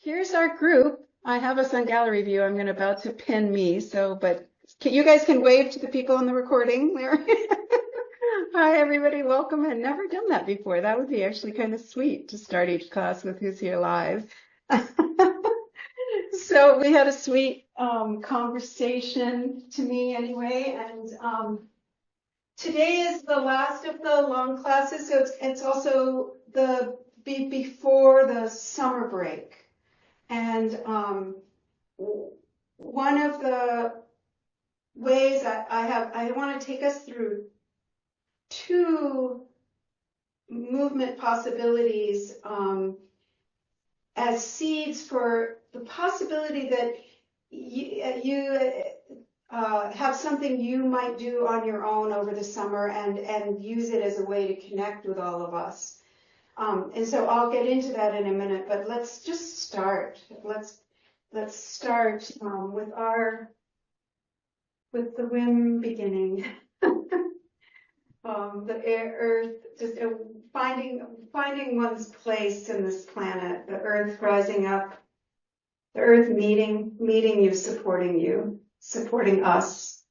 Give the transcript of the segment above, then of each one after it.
Here's our group. I have us on gallery view. I'm about to pin me. But you guys can wave to the people on the recording there. Hi, everybody. Welcome. I've never done that before. That would be actually kind of sweet to start each class with who's here live. So we had a sweet conversation, to me anyway, and today is the last of the long classes, so it's also before the summer break. And one of the ways I want to take us through two movement possibilities as seeds for the possibility that you have something you might do on your own over the summer and use it as a way to connect with all of us. And so I'll get into that in a minute, but let's just start. Let's start with the whim beginning. The earth, just finding one's place in this planet. The earth rising up. The earth meeting you, supporting us.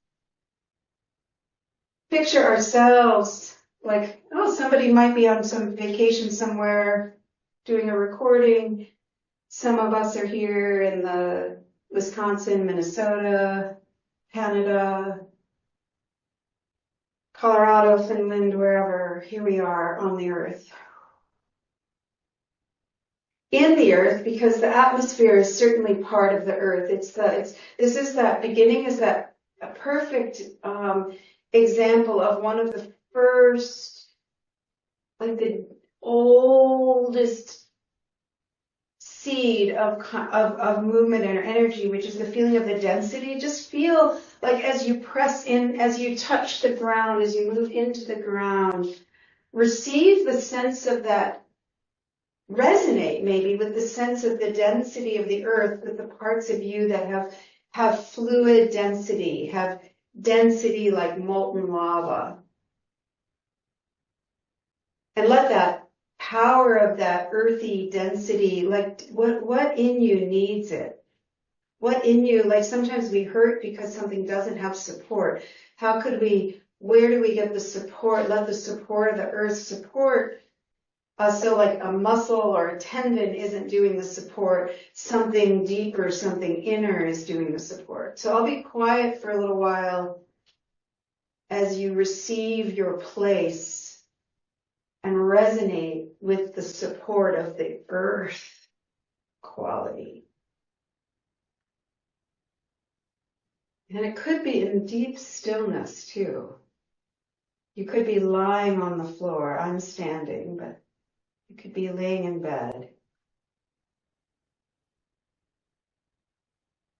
Picture ourselves like, oh, somebody might be on some vacation somewhere doing a recording. Some of us are here in the Wisconsin, Minnesota, Canada, Colorado, Finland, wherever. Here we are on the earth. In the earth, because the atmosphere is certainly part of the earth. This is that beginning, is that a perfect example of one of the first, like the oldest seed of movement and energy, which is the feeling of the density. Just feel like as you press in, as you touch the ground, as you move into the ground, receive the sense of that. Resonate maybe with the sense of the density of the earth, with the parts of you that have fluid density, have density like molten lava. And let that power of that earthy density, like what in you needs it? What in you, like sometimes we hurt because something doesn't have support. Where do we get the support? Let the support of the earth support. So like a muscle or a tendon isn't doing the support, something deeper, something inner is doing the support. So I'll be quiet for a little while as you receive your place and resonate with the support of the earth quality. And it could be in deep stillness too. You could be lying on the floor. I'm standing, but you could be laying in bed.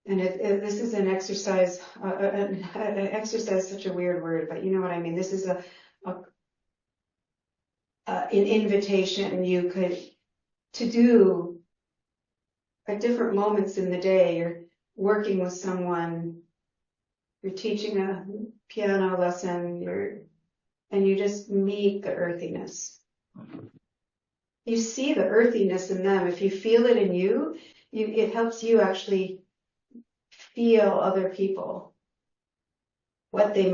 And this is an exercise, an exercise, such a weird word, but you know what I mean. This is an invitation you could to do at different moments in the day. You're working with someone, you're teaching a piano lesson, and you just meet the earthiness. You see the earthiness in them. If you feel it in you, it helps you actually feel other people, what they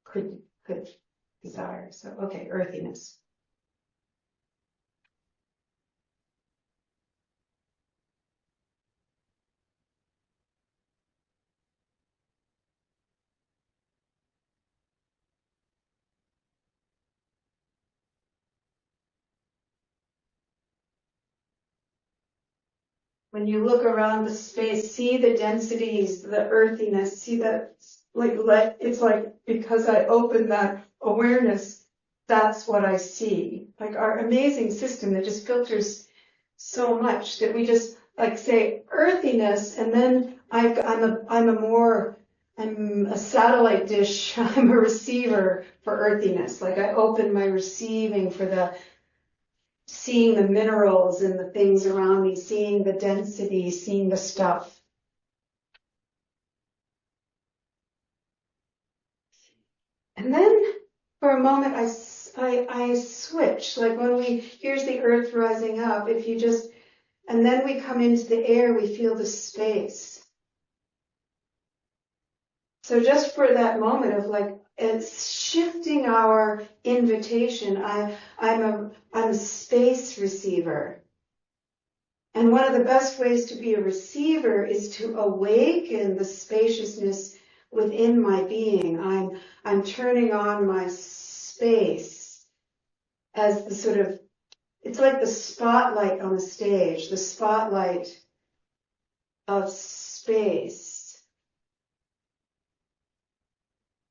could desire. So, okay, earthiness. When you look around the space, see the densities, the earthiness, see that, it's like, because I open that awareness, that's what I see. Like our amazing system that just filters so much that we just like say earthiness, and then I'm a satellite dish. I'm a receiver for earthiness. Like I open my receiving for seeing the minerals and the things around me, seeing the density, seeing the stuff. And then for a moment, I switch. Like here's the earth rising up. If you just, And then we come into the air, we feel the space. So just for that moment of like, it's shifting our invitation. I'm a space receiver. And one of the best ways to be a receiver is to awaken the spaciousness within my being. I'm turning on my space as the sort of, it's like the spotlight on the stage, the spotlight of space.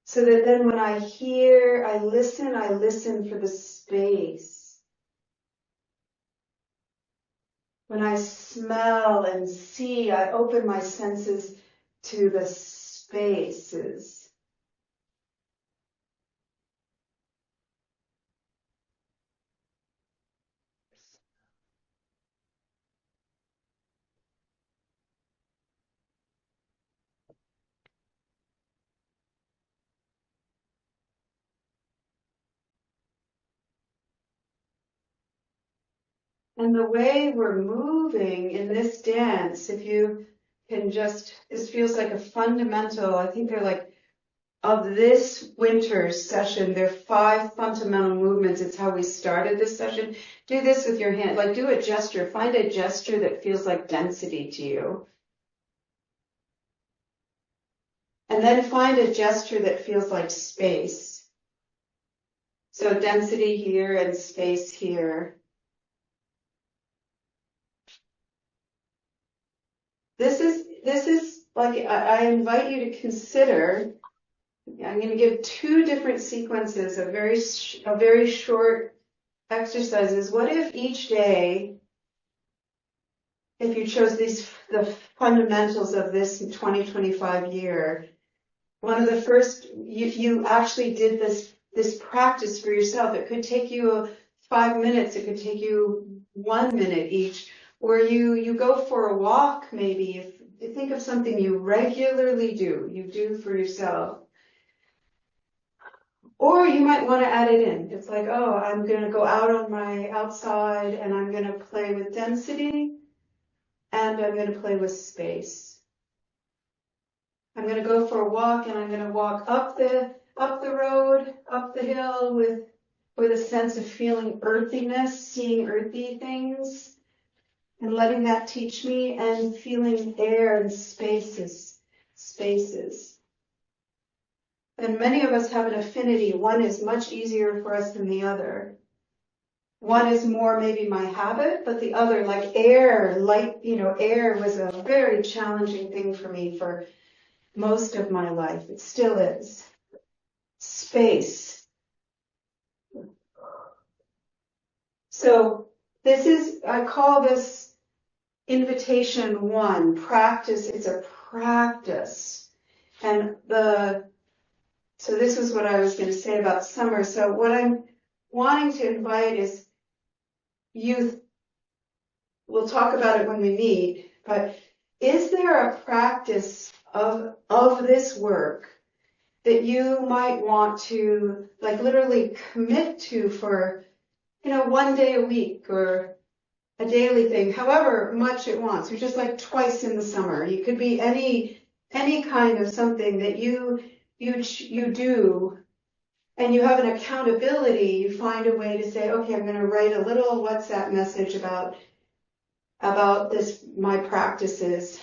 So that then when I hear, I listen for the space. When I smell and see, I open my senses to the spaces. And the way we're moving in this dance, if you can just, this feels like a fundamental, I think they're like, of this winter's session, there are 5 fundamental movements. It's how we started this session. Do this with your hand, like do a gesture. Find a gesture that feels like density to you. And then find a gesture that feels like space. So density here and space here. This is like, I invite you to consider, I'm going to give 2 different sequences of very short exercises. What if each day, if you chose the fundamentals of this 2025 year, one of the first, you actually did this practice for yourself. It could take you 5 minutes. It could take you 1 minute each. Or you go for a walk, maybe. If you think of something you regularly do, you do for yourself. Or you might want to add it in. It's like, oh, I'm going to go out on my outside and I'm going to play with density and I'm going to play with space. I'm going to go for a walk and I'm going to walk up the road, up the hill with a sense of feeling earthiness, seeing earthy things. And letting that teach me, and feeling air and spaces. And many of us have an affinity. One is much easier for us than the other. One is more maybe my habit, but the other, like air, light, air was a very challenging thing for me for most of my life. It still is. Space. So I call this invitation 1, practice. It's a practice. And so this was what I was going to say about summer. So what I'm wanting to invite is youth. We'll talk about it when we meet, but is there a practice of this work that you might want to like literally commit to for, 1 day a week or a daily thing, however much it wants, or just like twice in the summer. You could be any kind of something that you do, and you have an accountability. You find a way to say, okay, I'm going to write a little WhatsApp message about this, my practices.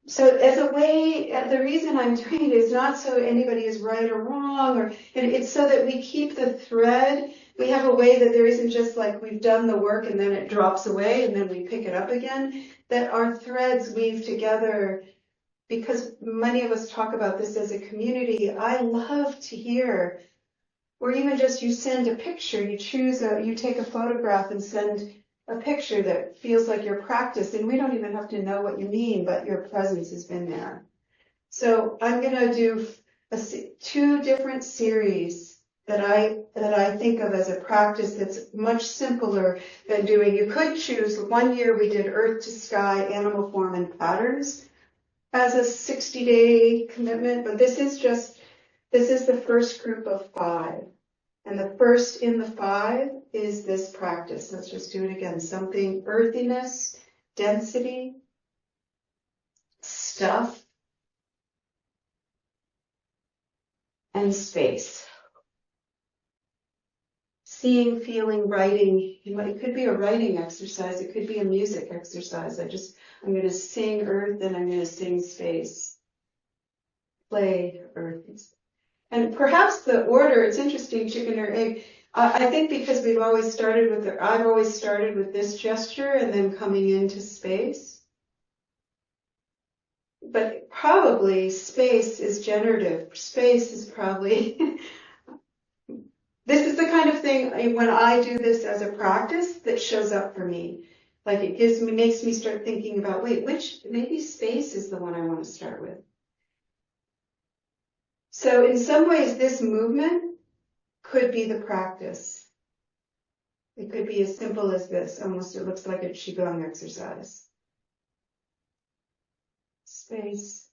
So as a way, the reason I'm doing it is not so anybody is right or wrong, or it's so that we keep the thread. We have a way that there isn't just like we've done the work and then it drops away and then we pick it up again, that our threads weave together, because many of us talk about this as a community. I love to hear, or even just you send a picture, you take a photograph and send a picture that feels like your practice, and we don't even have to know what you mean, but your presence has been there. So I'm going to do 2 different series that I think of as a practice that's much simpler than doing. You could choose. 1 year we did earth to sky, animal form, and patterns as a 60-day commitment, but this is the first group of 5. And the first in the 5 is this practice? Let's just do it again. Something earthiness, density, stuff, and space. Seeing, feeling, writing. It could be a writing exercise. It could be a music exercise. I'm going to sing earth and I'm going to sing space. Play earth. And perhaps the order, it's interesting, chicken or egg. I think because I've always started with this gesture and then coming into space. But probably space is generative. Space is probably, this is the kind of thing when I do this as a practice that shows up for me. Like it makes me start thinking about, maybe space is the one I want to start with. So in some ways, this movement could be the practice. It could be as simple as this. Almost it looks like a Qigong exercise. Space,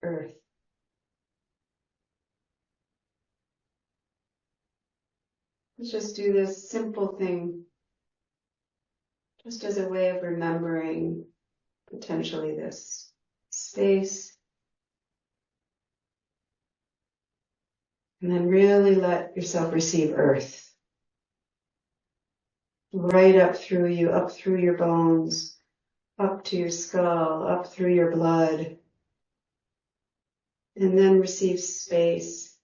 earth. Let's just do this simple thing, just as a way of remembering potentially this. Space. And then really let yourself receive earth. Right up through you, up through your bones, up to your skull, up through your blood. And then receive space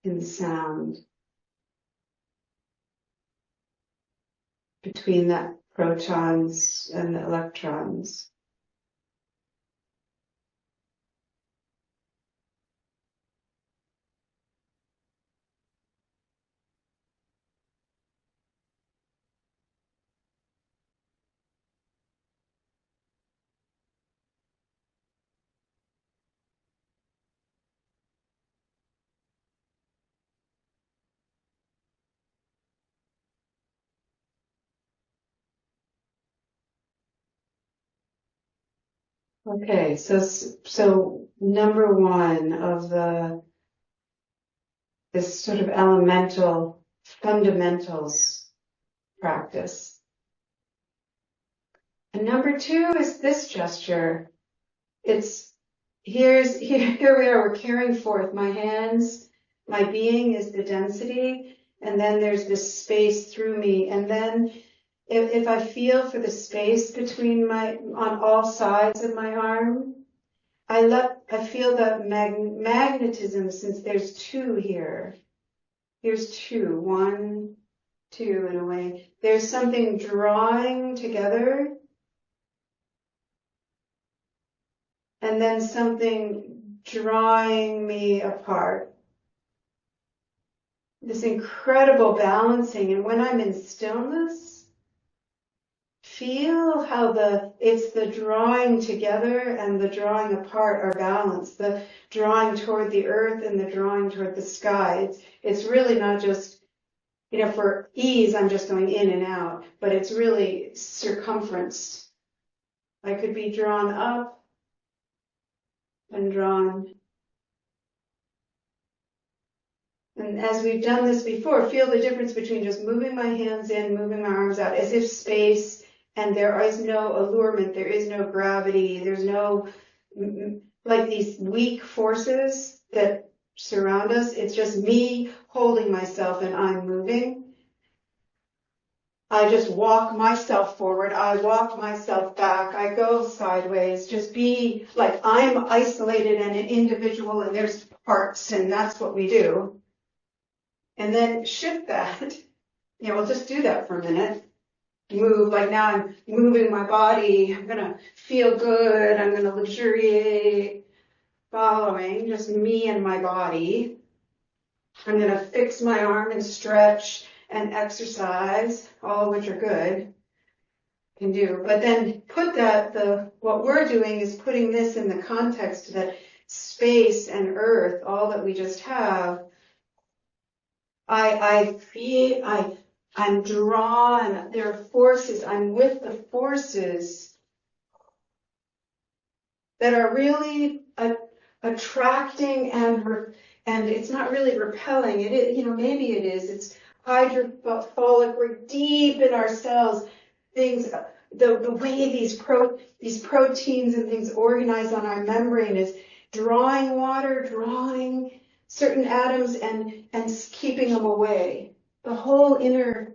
in sound between the protons and the electrons. Okay, so number one of this sort of elemental fundamentals practice. And number two is this gesture. It's here we are, we're carrying forth my hands, my being is the density, and then there's this space through me, and then if I feel for the space between on all sides of my arm, I feel the magnetism, since there's two here. Here's two, 1, 2 in a way. There's something drawing together, and then something drawing me apart. This incredible balancing, and when I'm in stillness, feel how it's the drawing together and the drawing apart are balanced. The drawing toward the earth and the drawing toward the sky. It's really not just, for ease, I'm just going in and out, but it's really circumference. I could be drawn up and drawn. And as we've done this before, feel the difference between just moving my hands in, moving my arms out, as if space. And there is no allurement, there is no gravity, there's no, like these weak forces that surround us. It's just me holding myself and I'm moving. I just walk myself forward, I walk myself back, I go sideways, just be like I'm isolated and an individual and there's parts and that's what we do. And then shift that. We'll just do that for a minute. Move, like now I'm moving my body, I'm going to feel good, I'm going to luxuriate, following just me and my body. I'm going to fix my arm and stretch and exercise, all of which are good, can do. But then put what we're doing is putting this in the context that space and earth, all that we just have, I'm drawn, there are forces, I'm with the forces that are really attracting and and it's not really repelling. It is, maybe it is. It's hydrophilic. We're deep in our cells. Things, the way these proteins and things organize on our membrane is drawing water, drawing certain atoms, and keeping them away. The whole inner.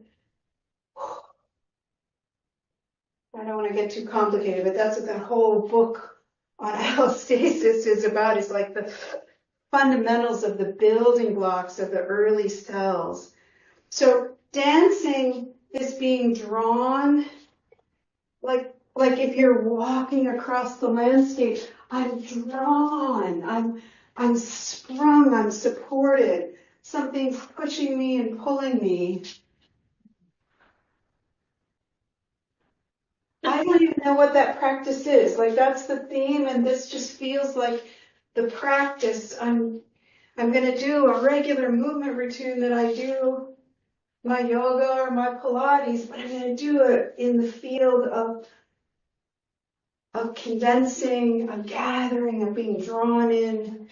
I don't want to get too complicated, but that's what that whole book on allostasis is about. It's like the fundamentals of the building blocks of the early cells. So dancing is being drawn, like if you're walking across the landscape, I'm drawn, I'm sprung, I'm supported. Something's pushing me and pulling me. I don't even know what that practice is. Like, that's the theme, and this just feels like the practice. I'm going to do a regular movement routine that I do my yoga or my Pilates, but I'm going to do it in the field of condensing, of gathering, of being drawn in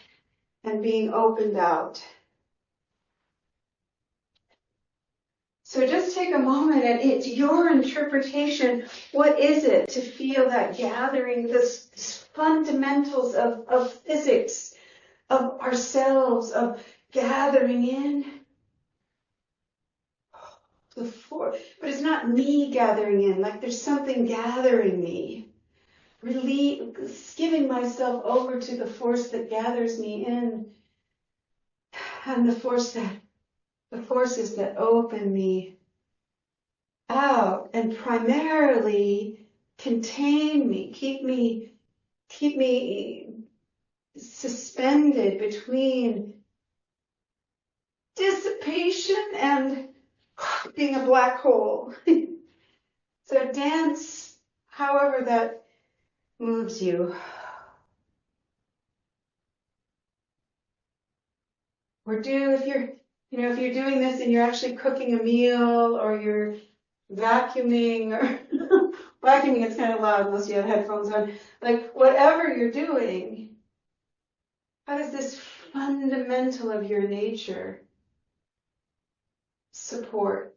and being opened out. So just take a moment, and it's your interpretation. What is it to feel that gathering, this fundamentals of physics, of ourselves, of gathering in? But it's not me gathering in, like there's something gathering me. Really giving myself over to the force that gathers me in, and the forces that open me out and primarily contain me, keep me suspended between dissipation and being a black hole. So dance, however that moves you. Or if you're doing this and you're actually cooking a meal, or you're vacuuming, or vacuuming is kind of loud unless you have headphones on. Like, whatever you're doing, how does this fundamental of your nature support,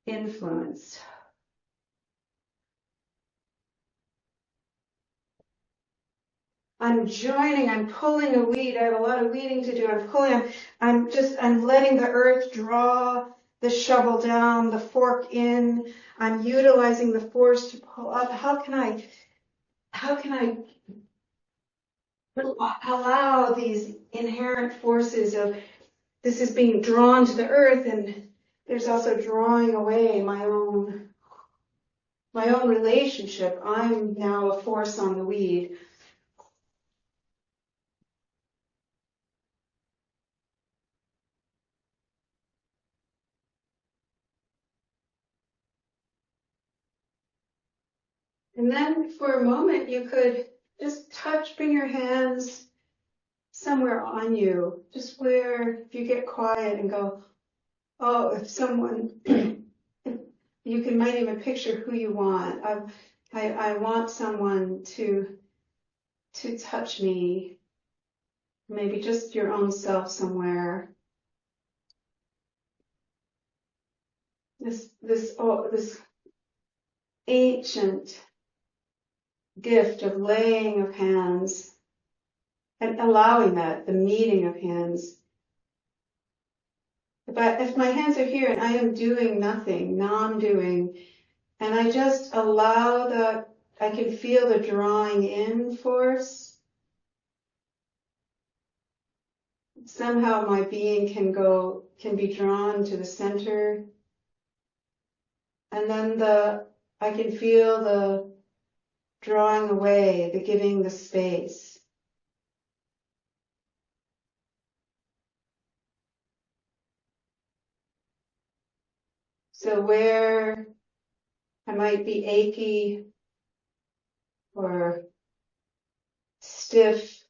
influence? I'm joining, I'm pulling a weed. I have a lot of weeding to do. I'm letting the earth draw the shovel down, the fork in. I'm utilizing the force to pull up. How can I allow these inherent forces of this is being drawn to the earth, and there's also drawing away my own relationship. I'm now a force on the weed. And then for a moment, you could just bring your hands somewhere on you, just where, if you get quiet and go, oh, if someone, you might even picture who you want. I want someone to touch me, maybe just your own self somewhere. This ancient gift of laying of hands and allowing that, the meeting of hands. If my hands are here and I am doing nothing, non-doing, and I just allow that, I can feel the drawing in force. Somehow my being can be drawn to the center. And then I can feel the drawing away, the giving the space. So where I might be achy or stiff,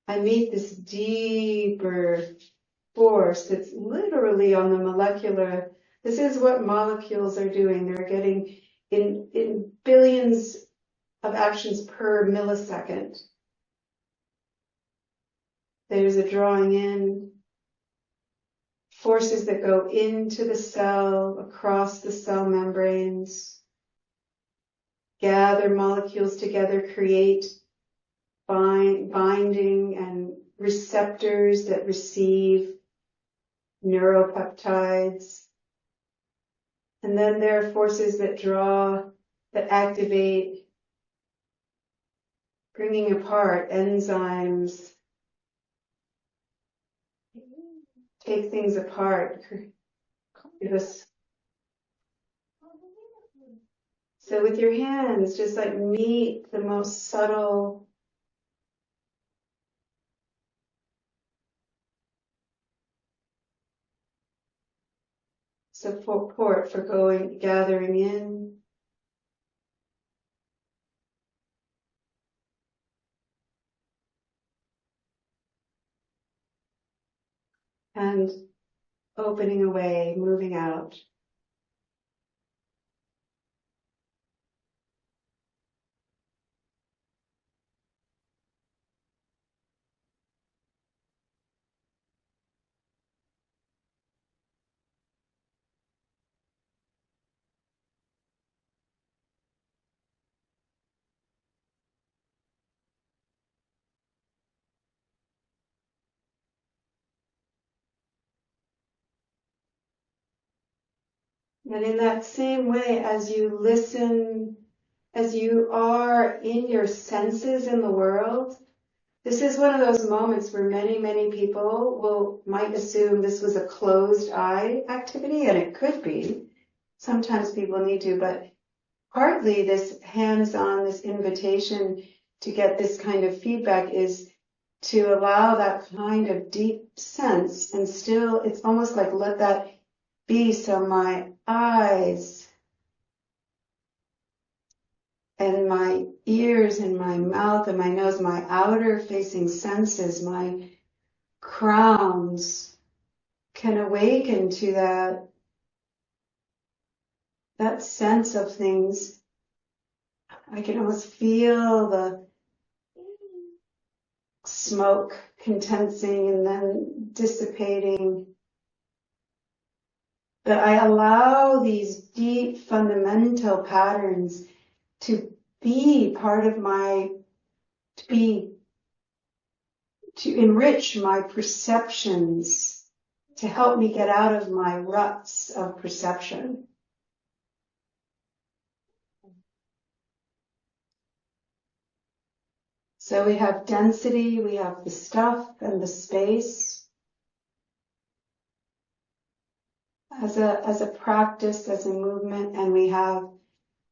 I meet this deeper force that's literally on the molecular. This is what molecules are doing. They're getting in billions of actions per millisecond. There's a drawing in, forces that go into the cell, across the cell membranes, gather molecules together, create binding and receptors that receive neuropeptides. And then there are forces that draw, that activate, bringing apart enzymes, take things apart. So with your hands, just like meet the most subtle support for gathering in. And opening away, moving out. And in that same way, as you listen, as you are in your senses in the world, this is one of those moments where many people might assume this was a closed eye activity, and it could be. Sometimes people need to, but partly this hands-on, this invitation to get this kind of feedback is to allow that kind of deep sense, and still it's almost like let that be. So my eyes and my ears and my mouth and my nose, my outer facing senses, my crowns can awaken to that sense of things. I can almost feel the smoke condensing and then dissipating. But I allow these deep fundamental patterns to be part of to enrich my perceptions, to help me get out of my ruts of perception. So we have density, we have the stuff and the space as a practice, as a movement, and we have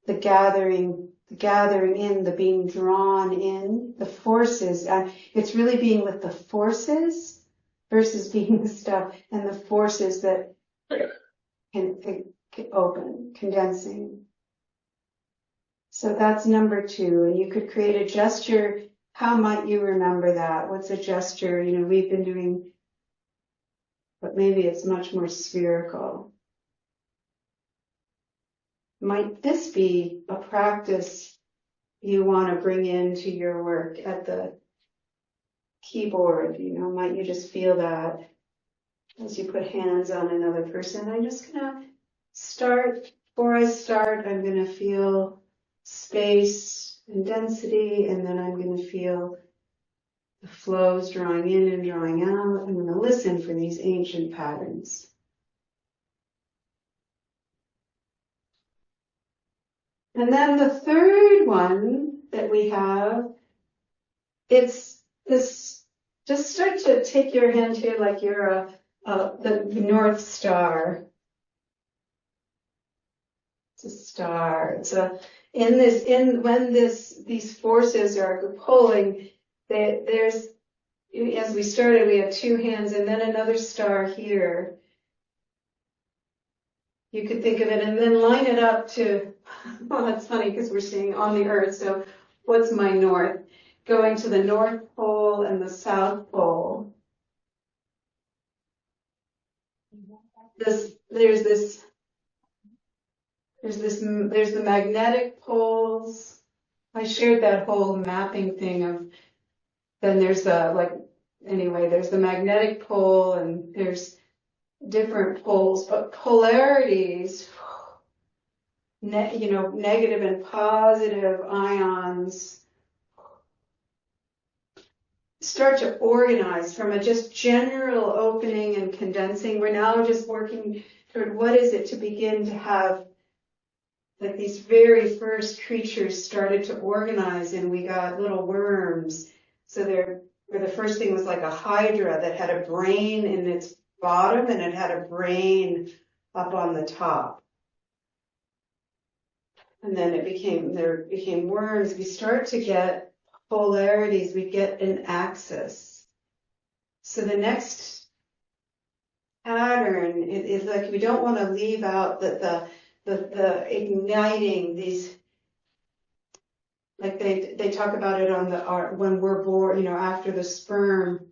the gathering in, the being drawn in, the forces. It's really being with the forces versus being the stuff, and the forces that can open, condensing. So that's number 2. And you could create a gesture. How might you remember that? What's a gesture? We've been doing, but maybe it's much more spherical. Might this be a practice you want to bring into your work at the keyboard? Might you just feel that as you put hands on another person? I'm just gonna start. Before I start, I'm gonna feel space and density, and then I'm gonna feel the flows drawing in and drawing out. I'm gonna listen for these ancient patterns. And then the third one that we have, it's this, just start to take your hand here like you're the North Star. It's a star. When these forces are pulling, there's, as we started, we have 2 hands and then another star here. You could think of it and then line it up to, well, that's funny because we're seeing on the earth. So what's my north? Going to the North Pole and the South Pole. There's the magnetic poles. I shared that whole mapping thing of, then there's the anyway, there's the magnetic pole and there's different poles, but polarities, negative and positive ions start to organize from a just general opening and condensing. We're now just working toward what is it to begin to have, like these very first creatures started to organize, and we got little worms. So the first thing was like a hydra that had a brain in its bottom and it had a brain up on the top. And then there became worms. We start to get polarities, we get an axis. So the next pattern is like, we don't want to leave out that the igniting these, like they talk about it on when we're born, after the sperm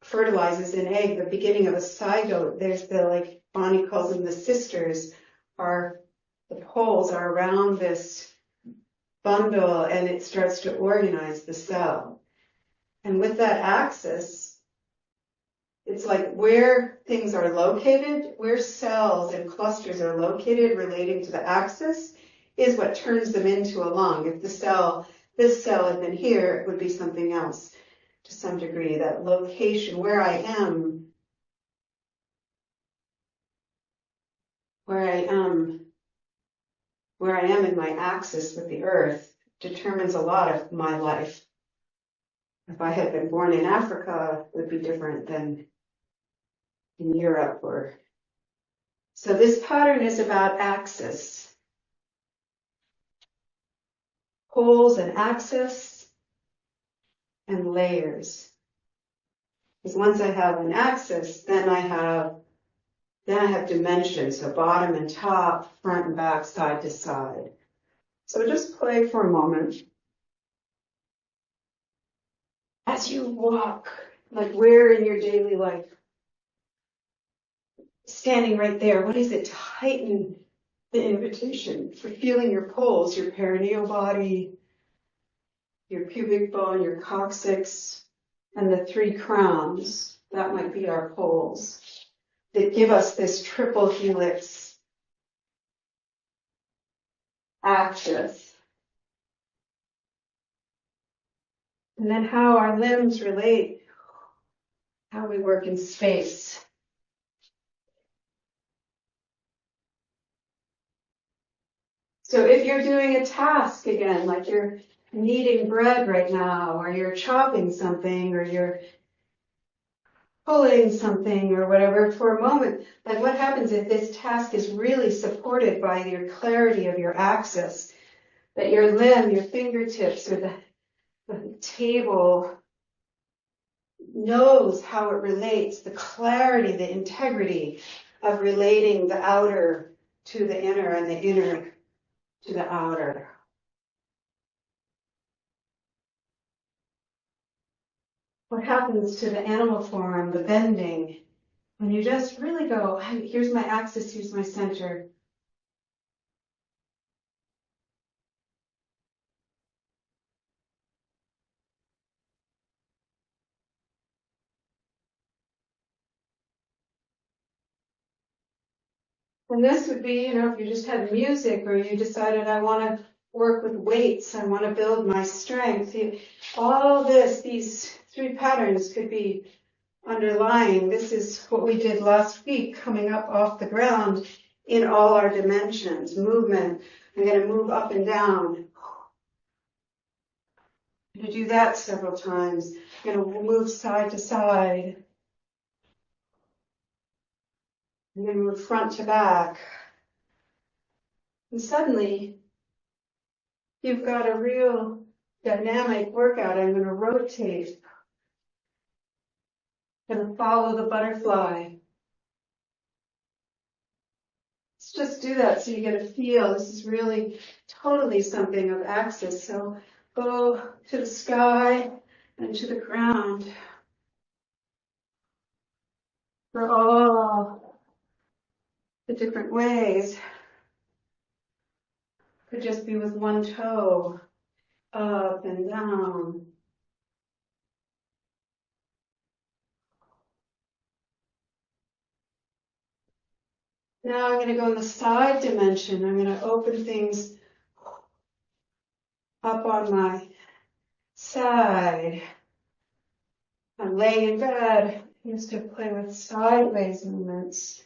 fertilizes an egg, the beginning of a zygote, there's like Bonnie calls them the sisters, the poles are around this bundle, and it starts to organize the cell. And with that axis, it's like where things are located, where cells and clusters are located relating to the axis is what turns them into a lung. If this cell had been here, it would be something else to some degree. That location, where I am in my axis with the earth determines a lot of my life. If I had been born in Africa, it would be different than in Europe. So this pattern is about axis. Poles and axis and layers. Because once I have an axis, then I have dimensions, so bottom and top, front and back, side to side. So just play for a moment. As you walk, like where in your daily life, standing right there, what is it to heighten the invitation for feeling your poles, your perineal body, your pubic bone, your coccyx, and the 3 crowns. That might be our poles that give us this triple helix axis. And then how our limbs relate, how we work in space. So if you're doing a task again, like you're kneading bread right now, or you're chopping something, or you're pulling something or whatever for a moment, like what happens if this task is really supported by your clarity of your axis, that your limb, your fingertips, or the table knows how it relates, the clarity, the integrity of relating the outer to the inner and the inner to the outer. What happens to the animal form, the bending, when you just really go, here's my axis, here's my center. And this would be, if you just had music, or you decided I want to work with weights, I want to build my strength. All these 3 patterns could be underlying. This is what we did last week, coming up off the ground in all our dimensions. Movement. I'm going to move up and down. I'm going to do that several times. I'm going to move side to side. I'm going to move front to back. And suddenly, you've got a real dynamic workout. I'm going to rotate. I'm going to follow the butterfly. Let's just do that so you get a feel. This is really totally something of axis. So go to the sky and to the ground for all the different ways. Could just be with one toe, up and down. Now I'm going to go in the side dimension. I'm going to open things up on my side. I'm laying in bed. I used to play with sideways movements.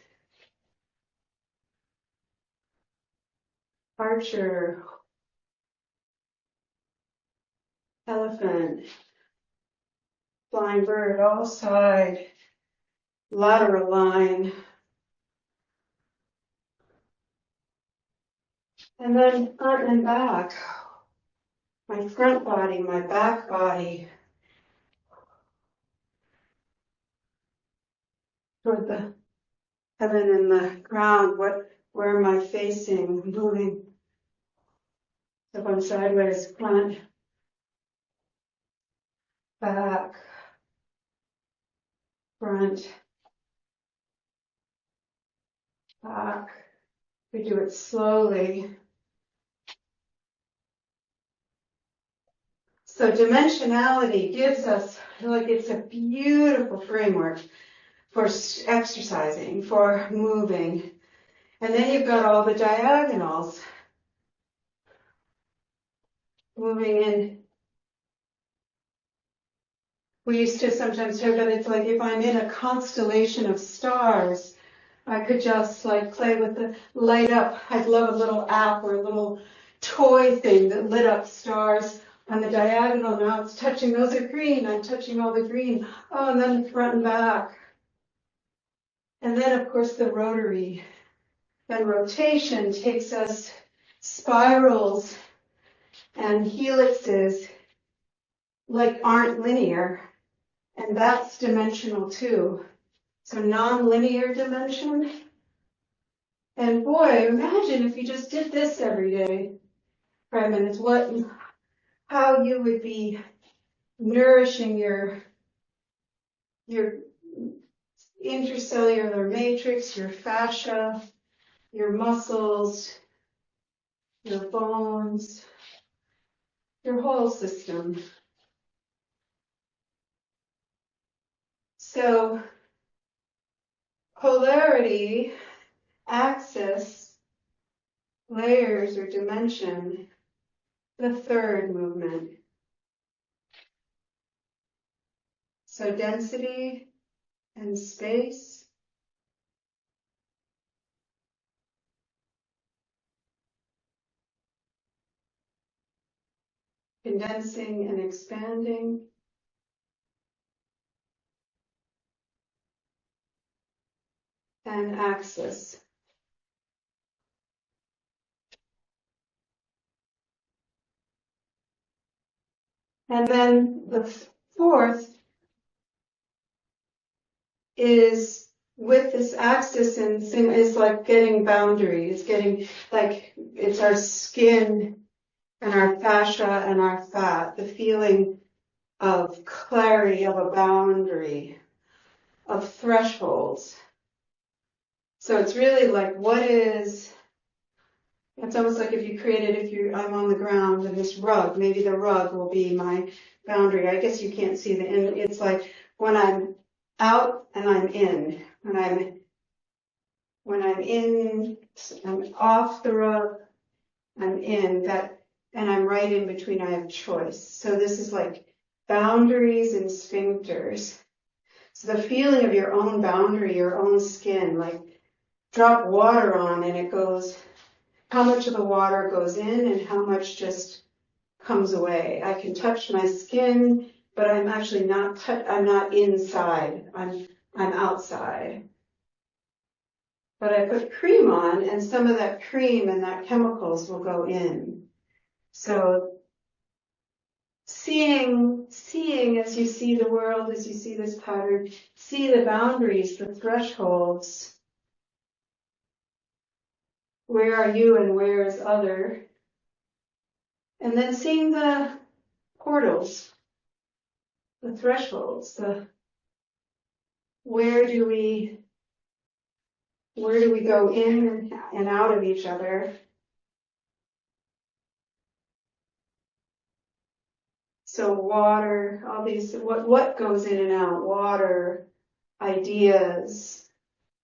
Archer. Elephant. Flying bird, all side. Lateral line. And then front and back. My front body, my back body. Toward the heaven and the ground. Where am I facing? Moving. If I'm sideways, front, back, front, back. We do it slowly. So dimensionality gives us, like, it's a beautiful framework for exercising, for moving. And then you've got all the diagonals moving in. We used to sometimes hear that it's like if I'm in a constellation of stars, I could just like play with the light up. I'd love a little app or a little toy thing that lit up stars on the diagonal. Now it's touching, those are green. I'm touching all the green. Oh, and then front and back. And then of course the rotary. And rotation takes us spirals and helixes like aren't linear. And that's dimensional too. So non-linear dimension. And boy, imagine if you just did this every day. 5 minutes, how you would be nourishing your intercellular matrix, your fascia, your muscles, your bones, your whole system. So polarity, axis, layers or dimension, the third movement. So density and space. Condensing and expanding. And axis. And then the fourth is with this axis and is like getting boundaries, getting like it's our skin and our fascia and our fat, the feeling of clarity of a boundary, of thresholds. So it's really like it's almost like if you created, I'm on the ground and this rug, maybe the rug will be my boundary. I guess you can't see the end. It's like when I'm out and I'm in. When I'm in, I'm off the rug, I'm in that, and I'm right in between, I have choice. So this is like boundaries and sphincters. So the feeling of your own boundary, your own skin, like drop water on and it goes, how much of the water goes in and how much just comes away. I can touch my skin, but I'm actually I'm not inside. I'm outside. But I put cream on and some of that cream and that chemicals will go in. So seeing as you see the world, as you see this pattern, see the boundaries, the thresholds. Where are you and where is other? And then seeing the portals, the thresholds, where do we go in and out of each other? So water, all these, what goes in and out? Water, ideas,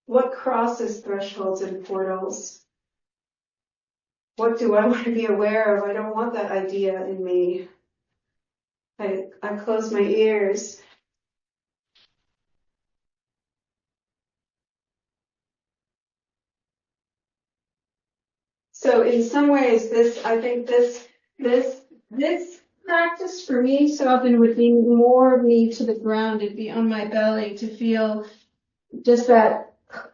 What crosses thresholds and portals? What do I want to be aware of? I don't want that idea in me. I close my ears. So in some ways, I think this practice for me so often would be more of me to the ground. It'd be on my belly to feel just that.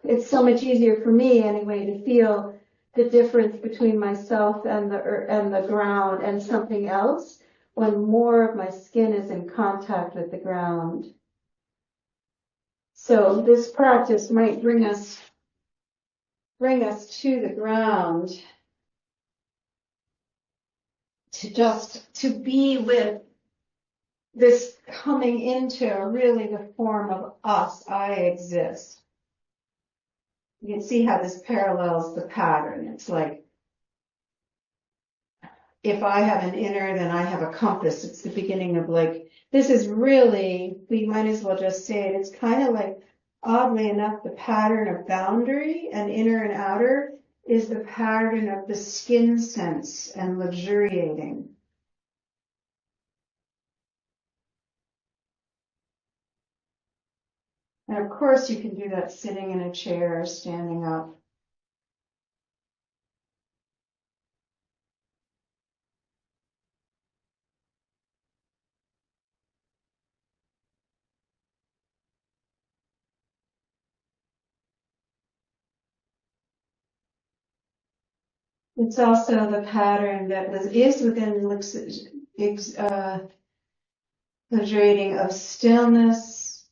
It's so much easier for me anyway to feel the difference between myself and the ground and something else when more of my skin is in contact with the ground. So this practice might bring us to the ground, to be with this coming into really the form of us. I exist. You can see how this parallels the pattern. It's like, if I have an inner, then I have a compass. It's the beginning of like, this is really, we might as well just say it. It's kind of like, oddly enough, the pattern of boundary and inner and outer is the pattern of the skin sense and luxuriating. And of course you can do that sitting in a chair or standing up. It's also the pattern that is within luxuriating of stillness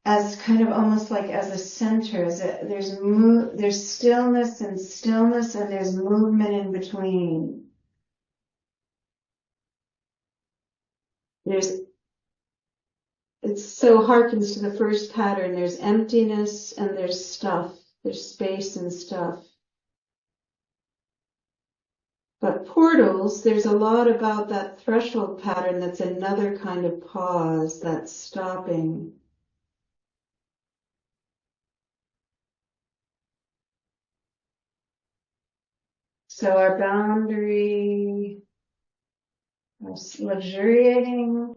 as kind of almost like as a center. There's stillness and there's movement in between. It so harkens to the first pattern. There's emptiness and there's stuff. There's space and stuff. But portals, there's a lot about that threshold pattern that's another kind of pause, that's stopping. So our boundary, our luxuriating,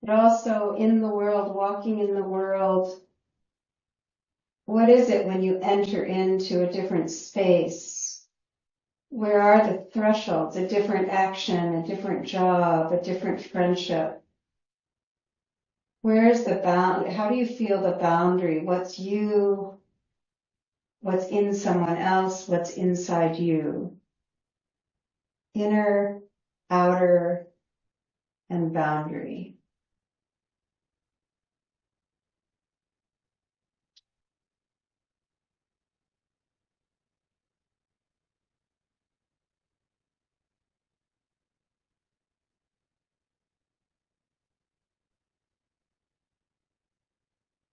but also in the world, walking in the world. What is it when you enter into a different space? Where are the thresholds? A different action, a different job, a different friendship. Where is the bound? How do you feel the boundary? What's you? What's in someone else? What's inside you? Inner, outer, and boundary.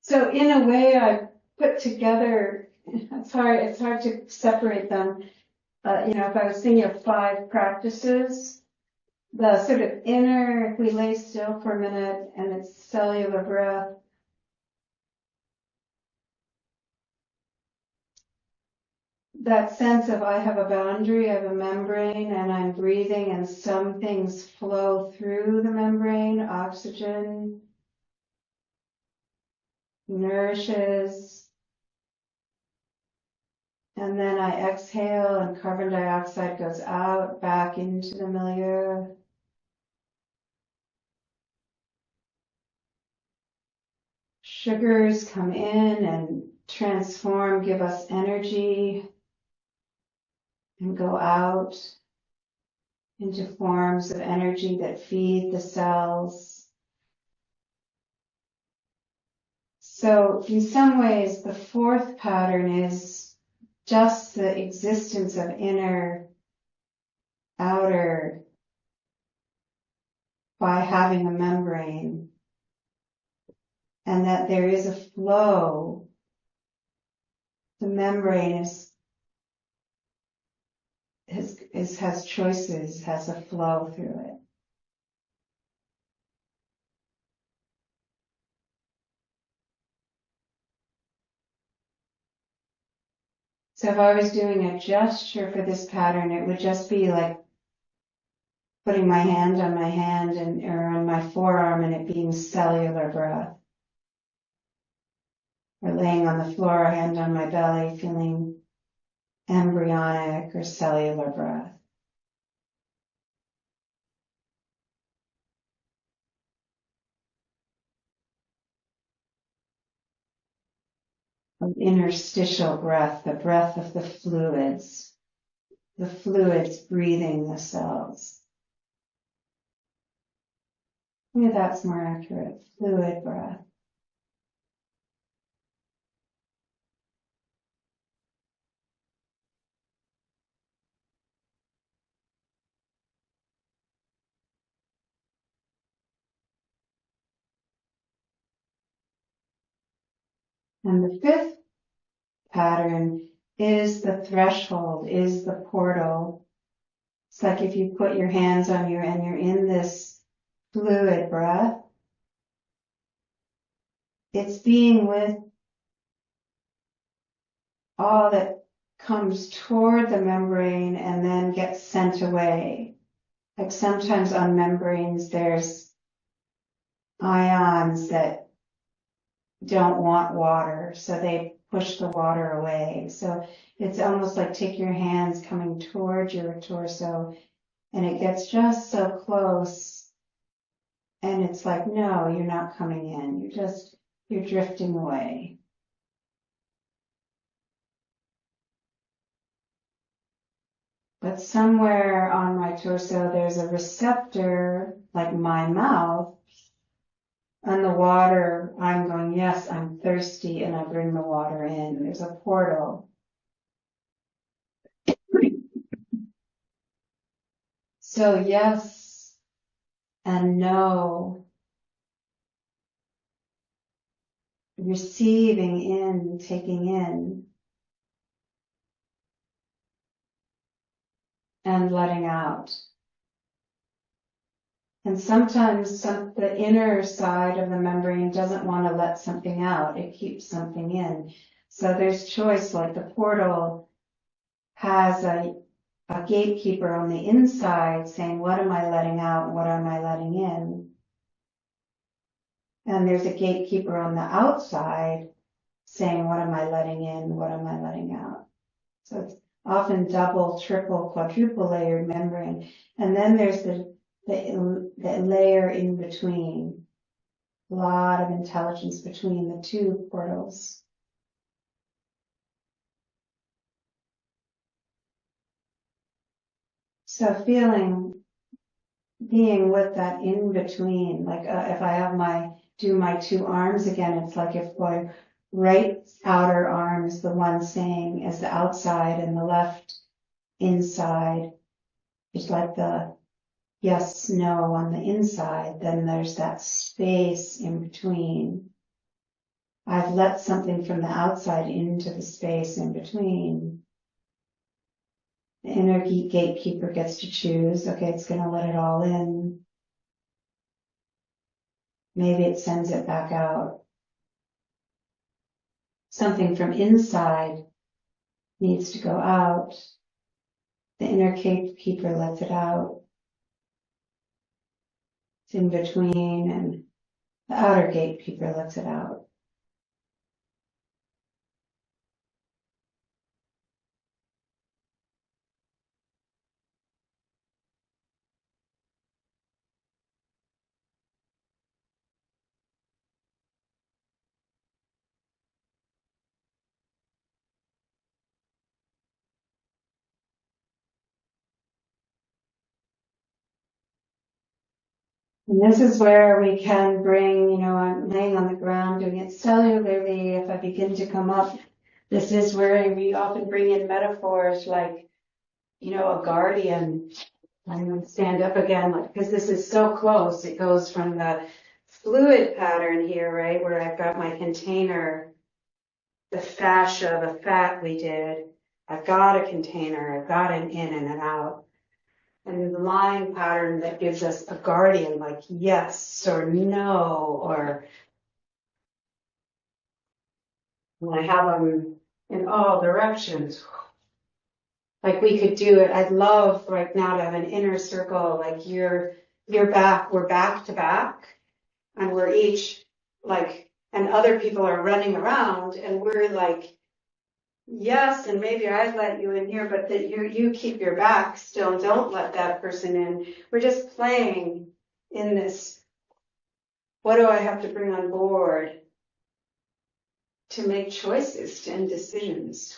So in a way, I put together, it's hard to separate them. If I was thinking of 5 practices, the sort of inner, if we lay still for a minute and it's cellular breath, that sense of I have a boundary, I have a membrane, and I'm breathing, and some things flow through the membrane, oxygen nourishes, and then I exhale and carbon dioxide goes out back into the milieu. Sugars come in and transform, give us energy, and go out into forms of energy that feed the cells. So in some ways, the 4th pattern is just the existence of inner, outer, by having a membrane, and that there is a flow. The membrane is has choices, has a flow through it. So if I was doing a gesture for this pattern, it would just be like putting my hand on my hand or on my forearm and it being cellular breath. Or laying on the floor, hand on my belly, feeling embryonic or cellular breath. An interstitial breath, the breath of the fluids breathing the cells. Maybe that's more accurate, fluid breath. And the fifth pattern is the threshold, is the portal. It's like if you put your hands on you and you're in this fluid breath, it's being with all that comes toward the membrane and then gets sent away. Like sometimes on membranes there's ions that don't want water, so they push the water away. So it's almost like take your hands coming towards your torso and it gets just so close and it's like, no, you're not coming in. You're drifting away. But somewhere on my torso, there's a receptor, like my mouth, and the water, I'm going, yes, I'm thirsty, and I bring the water in. There's a portal. So yes and no, receiving in, taking in, and letting out. And sometimes the inner side of the membrane doesn't want to let something out. It keeps something in. So there's choice, like the portal has a gatekeeper on the inside saying, what am I letting out? What am I letting in? And there's a gatekeeper on the outside saying, what am I letting in? What am I letting out? So it's often double, triple, quadruple layered membrane. And then there's the layer in between. A lot of intelligence between the two portals. So being with that in between, like if I have do my two arms again, it's like if my right outer arm is the one saying as the outside and the left inside is like the yes, no on the inside, then there's that space in between. I've let something from the outside into the space in between. The inner gatekeeper gets to choose. Okay, it's going to let it all in. Maybe it sends it back out. Something from inside needs to go out. The inner gatekeeper lets it out. It's in between, and the outer gatekeeper lets it out. And this is where we can bring, I'm laying on the ground doing it cellularly. If I begin to come up, this is where we often bring in metaphors like, a guardian. I'm going to stand up again, because this is so close. It goes from the fluid pattern here, right, where I've got my container, the fascia, the fat we did, I've got a container, I've got an in and an out. And the lying pattern that gives us a guardian, like yes or no, or when I have them in all directions. Like we could do it. I'd love right now to have an inner circle, like you're back, we're back to back, and we're each like, and other people are running around, and we're like, yes, and maybe I'd let you in here, but that you keep your back still, and don't let that person in. We're just playing in this. What do I have to bring on board to make choices and decisions?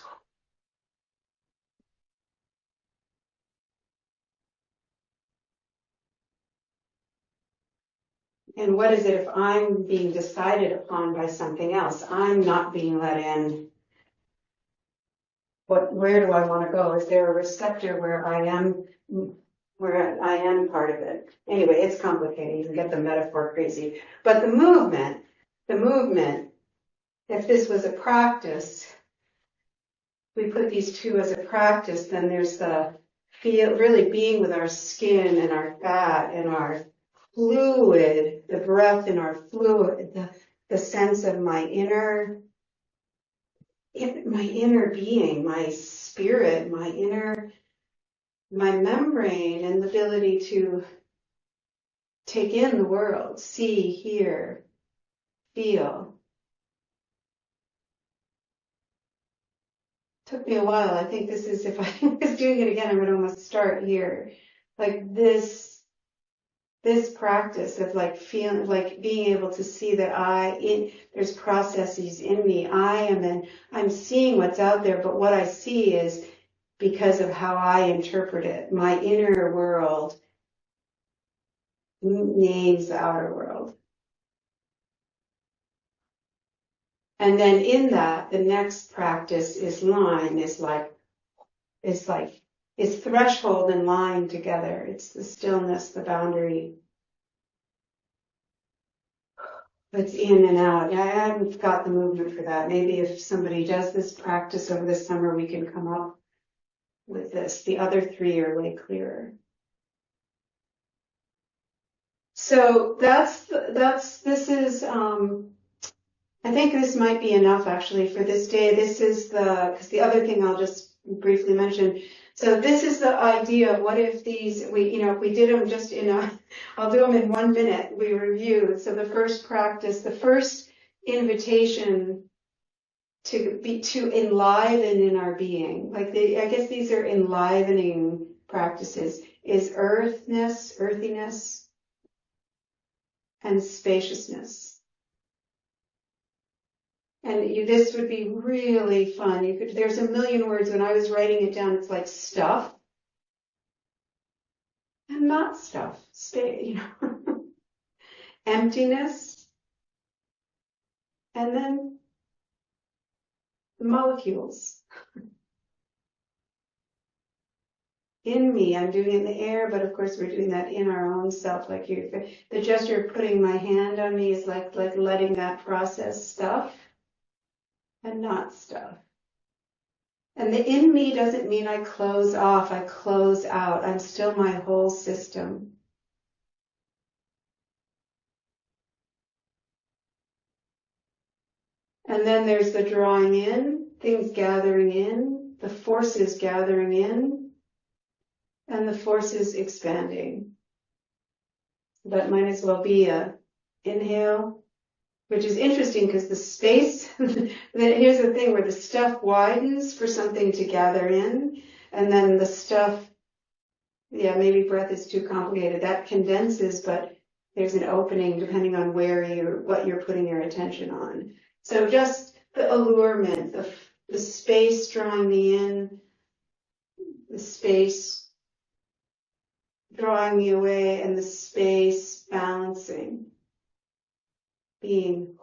And what is it if I'm being decided upon by something else? I'm not being let in. Where do I want to go? Is there a receptor where I am part of it? Anyway, it's complicated. You can get the metaphor crazy. But the movement, if this was a practice, we put these two as a practice, then there's the feel, really being with our skin and our fat and our fluid, the breath in our fluid, the sense of my inner being, my spirit, my membrane, and the ability to take in the world, see, hear, feel. Took me a while. I think this is, if I was doing it again, I would almost start here. Like this practice of like feeling, like being able to see that there's processes in me. I'm seeing what's out there, but what I see is because of how I interpret it. My inner world names the outer world. And then in that, the next practice is line, is threshold and line together. It's the stillness, the boundary. It's in and out. Yeah, I haven't got the movement for that. Maybe if somebody does this practice over the summer, we can come up with this. The other three are way clearer. So I think this might be enough actually for this day. Because the other thing I'll just briefly mention. So this is the idea of what if if we did them just I'll do them in 1 minute, we review. So the first practice, the first invitation to enliven in our being, I guess these are enlivening practices, is earthiness, and spaciousness. And this would be really fun. There's a million words. When I was writing it down, it's like stuff and not stuff. Emptiness, and then the molecules. In me, I'm doing it in the air, but of course we're doing that in our own self. Like the gesture of putting my hand on me is like letting that process stuff and not stuff. And the in me doesn't mean I close off, I close out. I'm still my whole system. And then there's the drawing in, things gathering in, the forces gathering in, and the forces expanding. That might as well be a inhale, which is interesting because the space, here's the thing where the stuff widens for something to gather in, and then the stuff, maybe breath is too complicated, that condenses, but there's an opening depending on what you're putting your attention on. So just the allurement, the space drawing me in, the space drawing me away, and the space balancing. Being.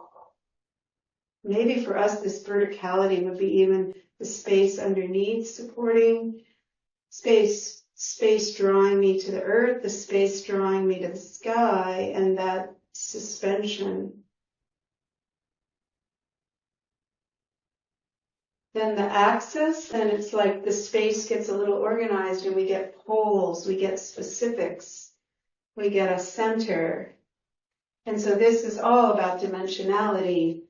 Maybe for us, this verticality would be even the space underneath supporting, space drawing me to the earth, the space drawing me to the sky, and that suspension. then the axis, and it's like the space gets a little organized and we get poles, we get specifics, we get a center. And so this is all about dimensionality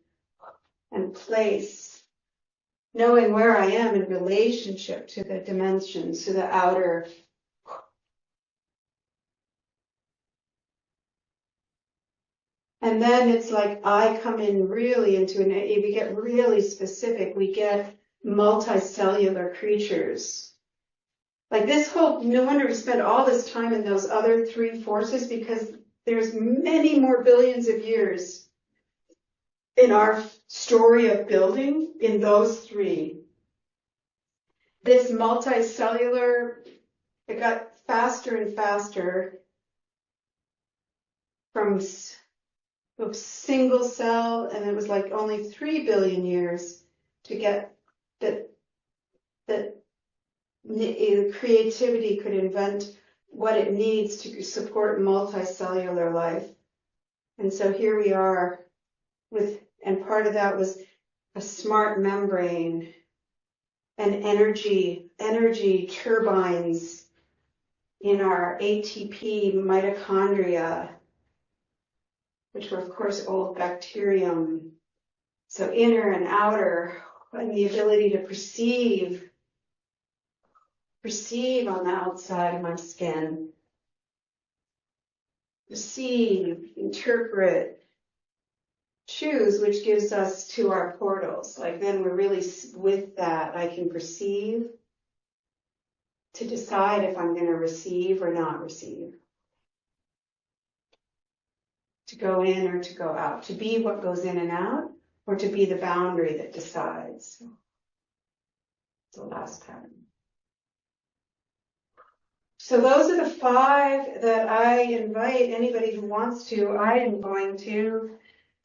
and place, knowing where I am in relationship to the dimensions, to the outer. And then it's like I come in really into an, we get really specific, we get multicellular creatures. Like this whole, no wonder we spend all this time in those other three forces, because there's many more billions of years in our story of building in those three. This multicellular, it got faster and faster from a single cell, and it was like only 3 billion years to get that creativity could invent what it needs to support multicellular life. And so here we are with, and part of that was a smart membrane and energy turbines in our ATP mitochondria, which were of course old bacterium. So inner and outer, and the ability to perceive on the outside of my skin, perceive, interpret, choose, which gives us to our portals. Like then we're really with that. I can perceive to decide if I'm going to receive or not receive, to go in or to go out, to be what goes in and out, or to be the boundary that decides. It's the last pattern. So those are the 5 that I invite anybody who wants to. I am going to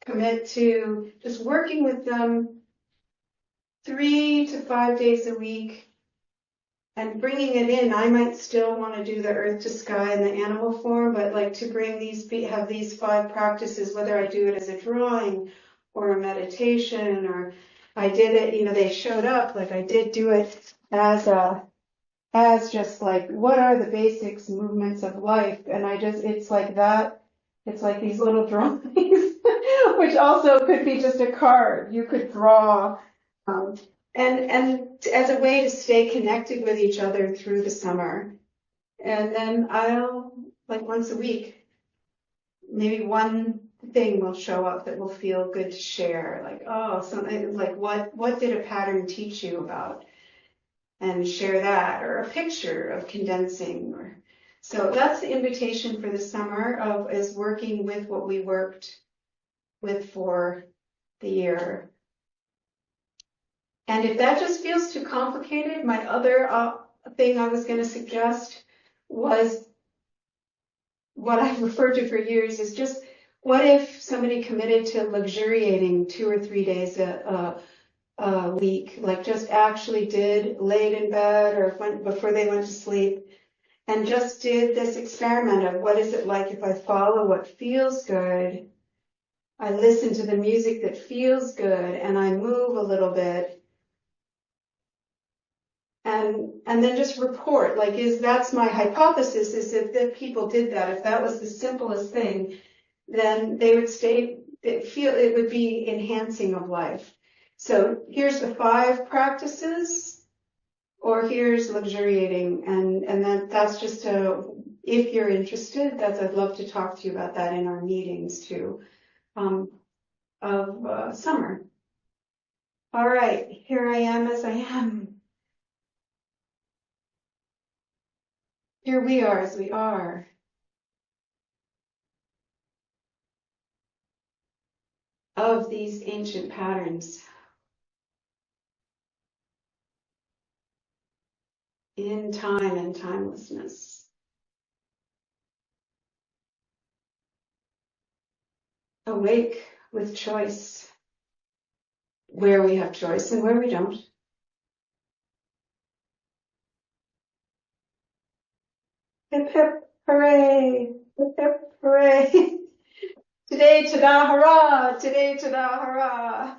commit to just working with them 3 to 5 days a week and bringing it in. I might still want to do the earth to sky in the animal form, but like to bring these, have these 5 practices, whether I do it as a drawing or a meditation, or I did it, they showed up, like I did do it as just like, what are the basics movements of life? And it's like that, it's like these little drawings, which also could be just a card. You could draw, and as a way to stay connected with each other through the summer. And then I'll, like once a week, maybe one thing will show up that will feel good to share. Like, oh, something like what did a pattern teach you about? And share that, or a picture of condensing. Or so that's the invitation for the summer is working with what we worked with for the year. And if that just feels too complicated, my other thing I was going to suggest was what I've referred to for years is just, what if somebody committed to luxuriating 2 or 3 days a week, like just actually laid in bed or before they went to sleep, and just did this experiment of what is it like if I follow what feels good, I listen to the music that feels good, and I move a little bit, and then just report, like that's my hypothesis, is if people did that, if that was the simplest thing, then they would it would be enhancing of life. So here's the 5 practices, or here's luxuriating, and that's just if you're interested, I'd love to talk to you about that in our meetings too, of summer. All right, here I am as I am. Here we are as we are. Of these ancient patterns. In time and timelessness. Awake with choice, where we have choice and where we don't. Hip hip hooray, hip hip hooray. Today tada hurrah, today tada hurrah.